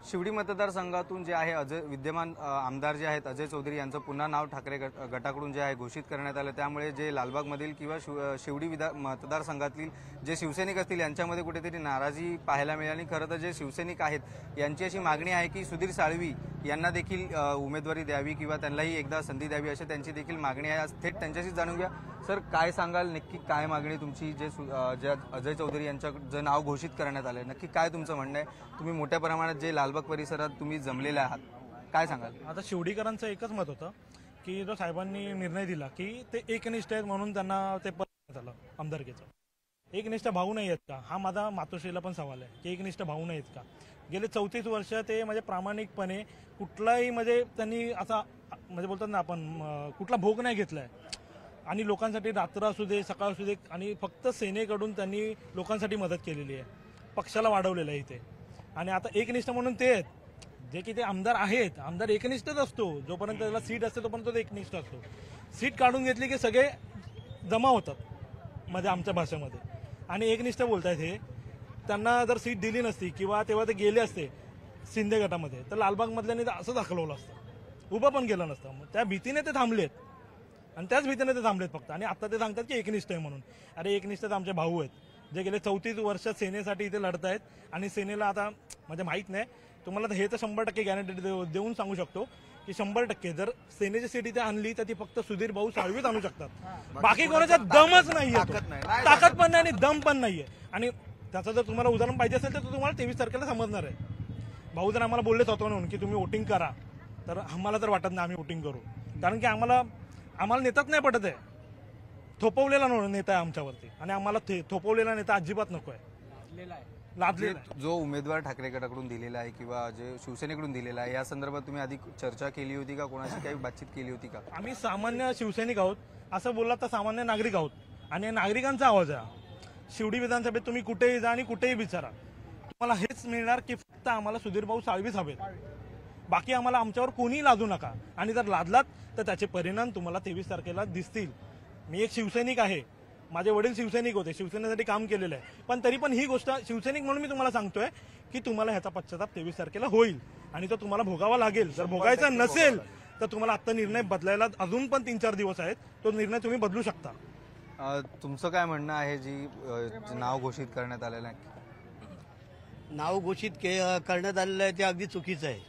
शिवडी मतदारसंघातून जे आहे विद्यमान आमदार जे आहेत अजय चौधरी यांचं पुन्हा नाव ठाकरे गटाकडून जे आहे घोषित करण्यात आलं। त्यामुळे जे लालबागमधील किंवा शिवडी मतदारसंघातील जे शिवसैनिक असतील यांच्यामध्ये कुठेतरी नाराजी पाहायला मिळाली। खरं तर जे शिवसैनिक आहेत यांची अशी मागणी आहे की सुधीर साळवी यांना देखील उमेदवारी द्यावी किंवा त्यांनाही एकदा संधी द्यावी अशी त्यांची देखील मागणी आहे। थेट त्यांच्याशी जाणून घ्या। सर, काय सांगाल, नक्की काय मागणी तुमची? जे अजय चौधरी यांचं जे नाव घोषित करण्यात आलं नक्की काय तुमचं म्हणणं आहे? तुम्ही मोठ्या प्रमाणात जे लालबाग परिसरात तुम्ही जमलेले आहात, काय सांगाल? आता शिवडीकरांचं एकच मत होतं की जो साहेबांनी निर्णय दिला की ते एकनिष्ठ आहेत म्हणून त्यांना ते पद झालं आमदारकीचं। एकनिष्ठ भाऊ नाही आहेत का, हा माझा मातोश्रीला पण सवाल आहे की एकनिष्ठ भाऊ नाही आहेत का? गेले 34 वर्ष ते म्हणजे प्रामाणिकपणे कुठलाही म्हणजे त्यांनी असा म्हणजे बोलतात ना आपण कुठला भोग नाही घेतलाय आणि लोकांसाठी रात्र असू दे सकाळ असू दे आणि फक्त सेनेकडून त्यांनी लोकांसाठी मदत केलेली आहे, पक्षाला वाढवलेलं आहे इथे। आणि आता एकनिष्ठ म्हणून ते आहेत जे की ते आमदार आहेत। आमदार एकनिष्ठच असतो, जोपर्यंत त्याला सीट असते तोपर्यंत तो एकनिष्ठ असतो। सीट काढून घेतली की सगळे जमा होतात म्हणजे आमच्या भाषेमध्ये, आणि एकनिष्ठ बोलतायत हे। त्यांना जर सीट दिली नसती किंवा तेव्हा ते गेले असते शिंदे गटामध्ये तर लालबागमधल्याने असं दाखवलं असतं, उभं पण केलं नसतं। मग त्या भीतीने ते थांबलेत आणि त्याच भीतीने ते थांबलेत फक्त। आणि आता ते सांगतात की एकनिष्ठ आहे म्हणून। अरे एकनिष्ठ आमचे भाऊ आहेत जे गेले 34 वर्ष सेनेसाठी इथे लढत आहेत आणि सेनेला आता म्हणजे माहित नाही तुम्हाला हे तर 100% गॅरंटी देऊन सांगू शकतो की 100% जर सेनेची सीट इथे आणली तर ती फक्त सुधीर भाऊ साळवीच आणू शकतात। बाकी कोणाचा दमच नाहीये, ताकद पण नाही आणि दम पण नाहीये। आणि त्याचं जर तुम्हाला उदाहरण पाहिजे असेल तर तुम्हाला 23 तारखेला समजणार आहे। भाऊ जर आम्हाला बोलले स्वतःहून की तुम्ही वोटिंग करा तर आम्हाला तर वाटत नाही आम्ही वोटिंग करू, कारण की आम्हाला नेताच नाही पटत आहे। थोपवलेला नेता आहे आमच्यावरती आणि आम्हाला थोपवलेला नेता अजिबात नको आहे, लादलेला आहे। जो उमेदवार ठाकरे गटाकडून दिलेला आहे किंवा जे शिवसेनेकडून दिलेला आहे या संदर्भात तुम्ही आधी चर्चा केली होती का, कोणाशी काही बातचीत केली होती का? आम्ही सामान्य शिवसैनिक आहोत असं बोललात तर सामान्य नागरिक आहोत आणि नागरिकांचा आवाज आहे। शिवडी विधानसभेत तुम्ही कुठेही जा आणि कुठेही विचारा तुम्हाला हेच मिळणार की फक्त आम्हाला सुधीरभाऊ साळवीच हवेत, बाकी आम्हाला आमच्यावर कोणी लादू नका। आणि जर लादलात तर त्याचे परिणाम तुम्हाला 23 तारखेला दिसतील। मी एक शिवसैनिक आहे, माझे वडील शिवसैनिक होते, शिवसेनेसाठी काम केलेलं आहे, पण तरी पण ही गोष्ट शिवसैनिक म्हणून मी तुम्हाला सांगतोय की तुम्हाला ह्याचा पश्चाताप 23 तारखेला होईल आणि तो तुम्हाला भोगावा लागेल। जर भोगायचा नसेल तर तुम्हाला आता निर्णय बदलायला अजून पण 3-4 दिवस आहेत, तो निर्णय तुम्ही बदलू शकता। तुमचं काय म्हणणं आहे जी नाव घोषित करण्यात आलेलं आहे? नाव घोषित करण्यात आलेलं आहे ते अगदी चुकीचं आहे।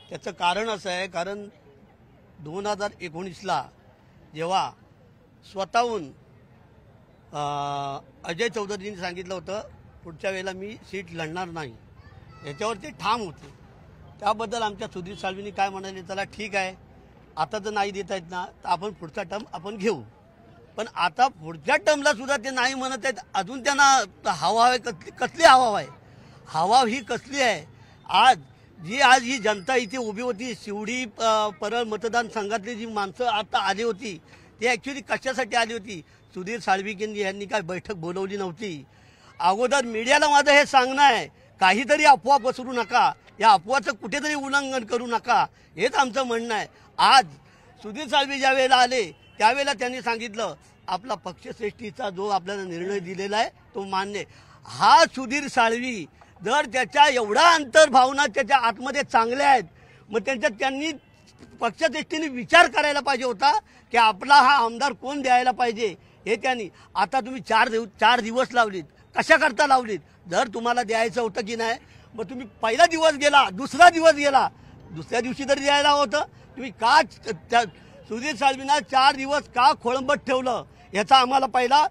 त्याचं कारण असं आहे, कारण 2019ला जेव्हा स्वतःहून अजय चौधरींनी सांगितलं होतं पुढच्या वेळेला मी सीट लढणार नाही, याच्यावर ते ठाम होते। त्याबद्दल आमच्या सुधीर साळवींनी काय म्हणाले, चला ठीक आहे आता जर नाही देता येत ना तर आपण पुढचा टर्म आपण घेऊ। पण आता पुढच्या टर्मला सुद्धा ते नाही म्हणत आहेत। अजून त्यांना हवा आहे, कसली हवा आहे? हवा ही कसली आहे? आज ही जनता इथे उभी होती, शिवडी परळ मतदारसंघातली जी माणसं आता आली होती ती ॲक्च्युली कशासाठी आली होती? सुधीर साळवी यांनी काय बैठक बोलवली नव्हती। अगोदर मीडियाला माझं हे सांगणं आहे, काहीतरी अफवा पसरू नका, या अफवाचं कुठेतरी उल्लंघन करू नका, हेच आमचं म्हणणं आहे। आज सुधीर साळवी ज्या वेळेला आले त्यावेळेला त्यांनी सांगितलं आपला पक्षश्रेष्ठीचा जो आपल्याला निर्णय दिलेला आहे तो मान्य। हा सुधीर साळवी जर त्याच्या एवढा अंतर्भावना त्याच्या आतमध्ये चांगल्या आहेत, मग त्यांनी पक्षश्रेष्ठीने विचार करायला पाहिजे होता की आपला हा आमदार कोण द्यायला पाहिजे हे त्यांनी। आता तुम्ही 4 दिवस लावलीत, कशा करता लावलीत? जर तुम्हाला द्यायचं होतं की नाही मग तुम्ही पहिला दिवस गेला, दुसरा दिवस गेला, दुसऱ्या दिवशी तरी द्यायला होतं। तुम्ही का सुधीर साळवींना 4 दिवस का खोळंबत ठेवलं याचा आम्हाला पहिला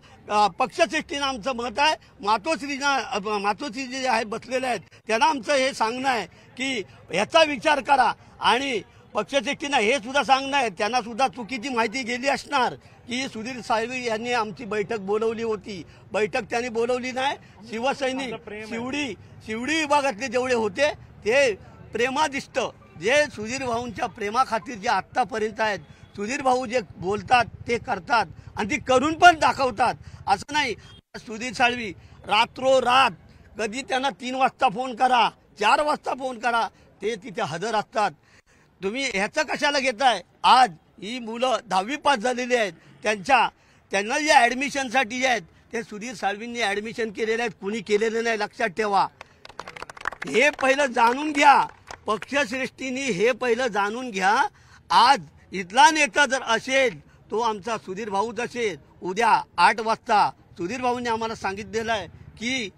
पक्षश्रेष्ठीनं आमचं मत आहे। मातोश्री जे आहेत बसलेले आहेत त्यांना आमचं हे सांगणं आहे की याचा विचार करा। आणि पक्षश्रेष्ठींना हे सुद्धा सांगणं आहे, त्यांना सुद्धा चुकीची माहिती गेली असणार की सुधीर साळवी यांनी आमची बैठक बोलवली होती। बैठक त्यांनी बोलवली नाही। शिवसैनिक शिवडी विभागातले जेवढे होते ते प्रेमादिष्ट जे सुधीर भाऊंच्या प्रेमाखातीर जे आत्तापर्यंत आहेत, सुधीर भाऊ जे बोलतात ते करतात आणि ते करून पण दाखवतात। असं नाही सुधीर साळवी रात्रोरात कधी त्यांना 3 वाजता फोन करा, 4 वाजता फोन करा, ते तिथे हजर असतात। तुम्ही ह्याचं कशाला घेताय? आज ही मुलं 10वी पास झालेली आहेत, त्यांना जे ॲडमिशनसाठी आहेत ते सुधीर साळवींनी ऍडमिशन केलेले आहेत, कुणी केलेलं नाही, लक्षात ठेवा. हे पहिलं जाणून घ्या, पक्षश्रेष्ठींनी हे पहिलं जाणून घ्या. आज इथला नेता जर असेल तो आमचा सुधीर भाऊच असेल. उद्या 8 वाजता सुधीर भाऊंनी आम्हाला सांगितलेलं आहे की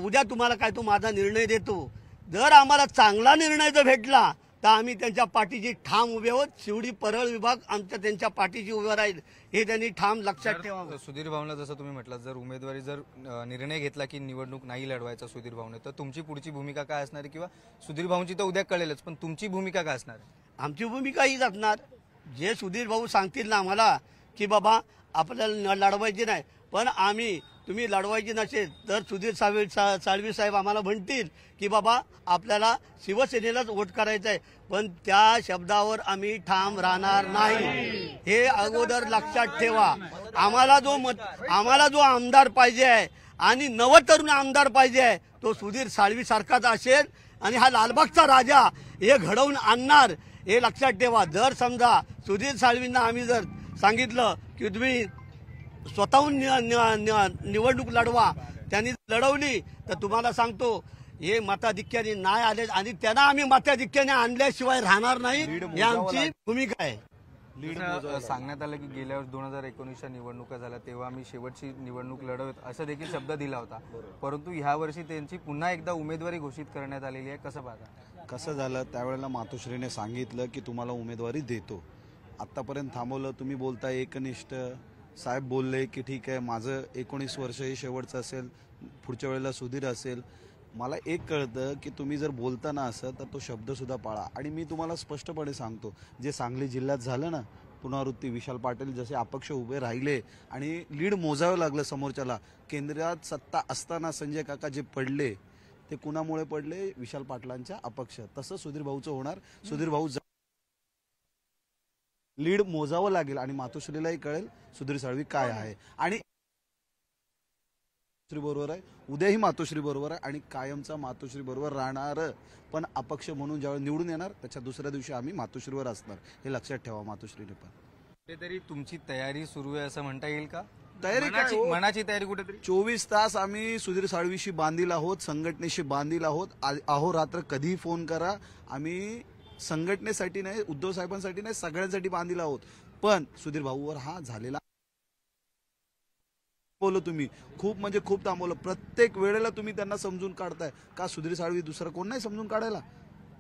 उद्या तुम्हाला काय तो माझा निर्णय देतो. जर आम्हाला चांगला निर्णय जर भेटला तर आम्ही त्यांच्या पाठीशी ठाम उभे आहोत. शिवडी परळ विभाग आमच्या त्यांच्या पाठीशी उभे राहील, हे त्यांनी ठाम लक्षात ठेवावं. सुधीर भाऊंना जसं तुम्ही म्हटलं, जर उमेदवारी जर निर्णय घेतला की निवडणूक नाही लढवायचा सुधीर भाऊने, तर तुमची पुढची भूमिका काय असणार आहे? किंवा सुधीर भाऊंची तर उद्या कळेलच, पण तुमची भूमिका काय असणार आहे? आमची भूमिका हीच असणार, जे सुधीर भाऊ सांगतील ना आम्हाला की बाबा आपल्याला लढवायची नाही, पण आम्ही तुम्ही लढवायची नसेल तर सुधीर साळवी साहेब आम्हाला म्हणतील की बाबा आपल्याला शिवसेनेलाच वोट करायचं आहे, पण त्या शब्दावर आम्ही ठाम राहणार नाही. हे अगोदर लक्षात ठेवा. आम्हाला जो आमदार पाहिजे आहे आणि नवतरुण आमदार पाहिजे आहे तो सुधीर साळवी सारखाच असेल आणि हा लालबागचा राजा हे घडवून आणणार, हे लक्षात ठेवा. जर समजा सुधीर साळवींना आम्ही जर सांगितलं की तुम्ही स्वतःहून निवडणूक लढवा, त्यांनी लढवली तर तुम्हाला सांगतो हे मताधिक्याने नाही आले आणि त्यांना आम्ही मताधिक्याने आणल्याशिवाय राहणार नाही, ही आमची भूमिका आहे. सांगण्यात आलं की गेल्या वर्षी 2019च्या निवडणुका झाल्या तेव्हा आम्ही शेवटची निवडणूक लढवत असं देखील शब्द दिला होता, परंतु ह्या वर्षी त्यांची पुन्हा एकदा उमेदवारी घोषित करण्यात आलेली आहे. कसं पाहता? कसं झालं, त्यावेळेला मातोश्रीने सांगितलं की तुम्हाला उमेदवारी देतो. आतापर्यंत थांबवलं. तुम्ही बोलताय एकनिष्ठ. साहेब बोलले की ठीक आहे, माझं 19 वर्ष हे शेवटचं असेल, पुढच्या वेळेला सुधीर असेल. मला एक कळतं की तुम्ही जर बोलताना असं तर तो शब्दसुद्धा पाळा. आणि मी तुम्हाला स्पष्टपणे सांगतो, जे सांगली जिल्ह्यात झालं ना पुनरावृत्ती, विशाल पाटील जसे अपक्ष उभे राहिले आणि लीड मोजावं लागलं समोरच्याला. केंद्रात सत्ता असताना संजय काका जे पडले ते कुणामुळे पडले? विशाल पाटलांच्या अपक्ष. तसं सुधीर भाऊचं होणार. सुधीर भाऊ लीड मोजावं लागेल आणि मातोश्रीलाही कळेल सुधीर साळवी काय आहे. आणि बरोबर आहे, उद्याही मातोश्री बरोबर आहे आणि कायमचा मातोश्री बरोबर राहणार. पण अपक्ष म्हणून ज्यावेळी निवडून येणार त्याच्या दुसऱ्या दिवशी आम्ही मातोश्रीवर असणार, हे लक्षात ठेवा. मातोश्रीने पण कुठेतरी तुमची तयारी सुरू आहे असं म्हणता येईल का? तयारी काय हो? मनाची तयारी कुठेतरी 24 तास आम्ही सुधीर साळवीशी बांधील आहोत, संघटनेशी बांधील आहोत. अहोरात्र कधीही फोन करा. आम्ही संघटनेसाठी नाही, उद्धव साहेबांसाठी नाही, सगळ्यांसाठी बांधील आहोत. पण सुधीर भाऊवर हा झालेला बोललो तुम्ही खूप म्हणजे खूप थांबवलं. प्रत्येक वेळेला तुम्ही त्यांना समजून काढताय का? सुधीर साळवी दुसरं कोण नाही समजून काढायला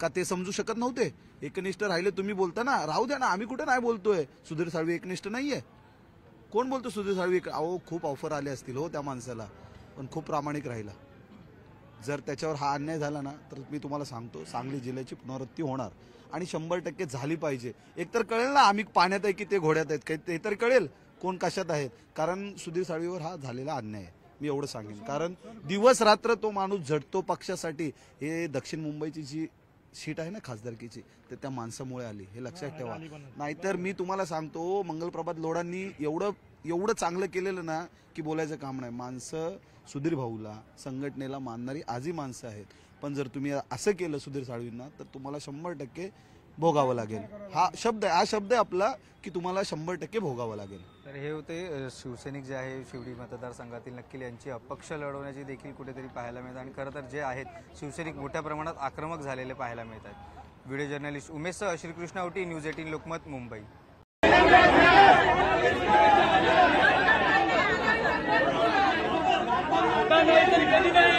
का? ते समजू शकत नव्हते? एकनिष्ठ राहिले तुम्ही बोलता ना, राहू द्या ना. आम्ही कुठे नाही बोलतोय सुधीर साळवी एकनिष्ठ नाहीये. कोण बोलतो सुधीर साळवी? अहो खूप ऑफर आले असतील हो त्या माणसाला, पण खूप प्रामाणिक राहिला. जर त्याच्यावर हा अन्याय झाला ना तर मी तुम्हाला सांगतो सांगली जिल्ह्याची पुनरावृत्ती होणार आणि 100% झाली पाहिजे. एकतर कळेल ना आम्ही पाण्यात आहे की ते घोड्यात आहेत, काही ते तर कळेल कोण कशात आहेत. कारण सुधीर साळवीवर हा झालेला अन्याय आहे, मी एवढं सांगेन. कारण दिवस रात्र तो माणूस झटतो पक्षासाठी. हे दक्षिण मुंबईची जी सीट आहे ना खासदारकीची, ते त्या माणसामुळे आली, हे लक्षात ठेवा. नाहीतर मी तुम्हाला सांगतो मंगलप्रभात लोढांनी एवढं चांगलं केलेलं ना की बोलायचं काम नाही. माणसं सुधीर भाऊला, संघटनेला मानणारी आजही माणसं आहेत. पण जर तुम्ही असं केलं सुधीर साळवींना तर तुम्हाला 100% भोगावं लागेल. हा शब्द आहे आपला की तुम्हाला 100% भोगावं लागेल. तर हे होते शिवसैनिक जे आहे शिवडी मतदारसंघातील नक्कील यांची अपक्ष लढवण्याची देखील कुठेतरी पाहायला मिळतात आणि खरं तर जे आहेत शिवसैनिक मोठ्या प्रमाणात आक्रमक झालेले पाहायला मिळतात. व्हिडिओ जर्नलिस्ट उमेशसह श्रीकृष्ण औटी, न्यूज 18 लोकमत, मुंबई. नाही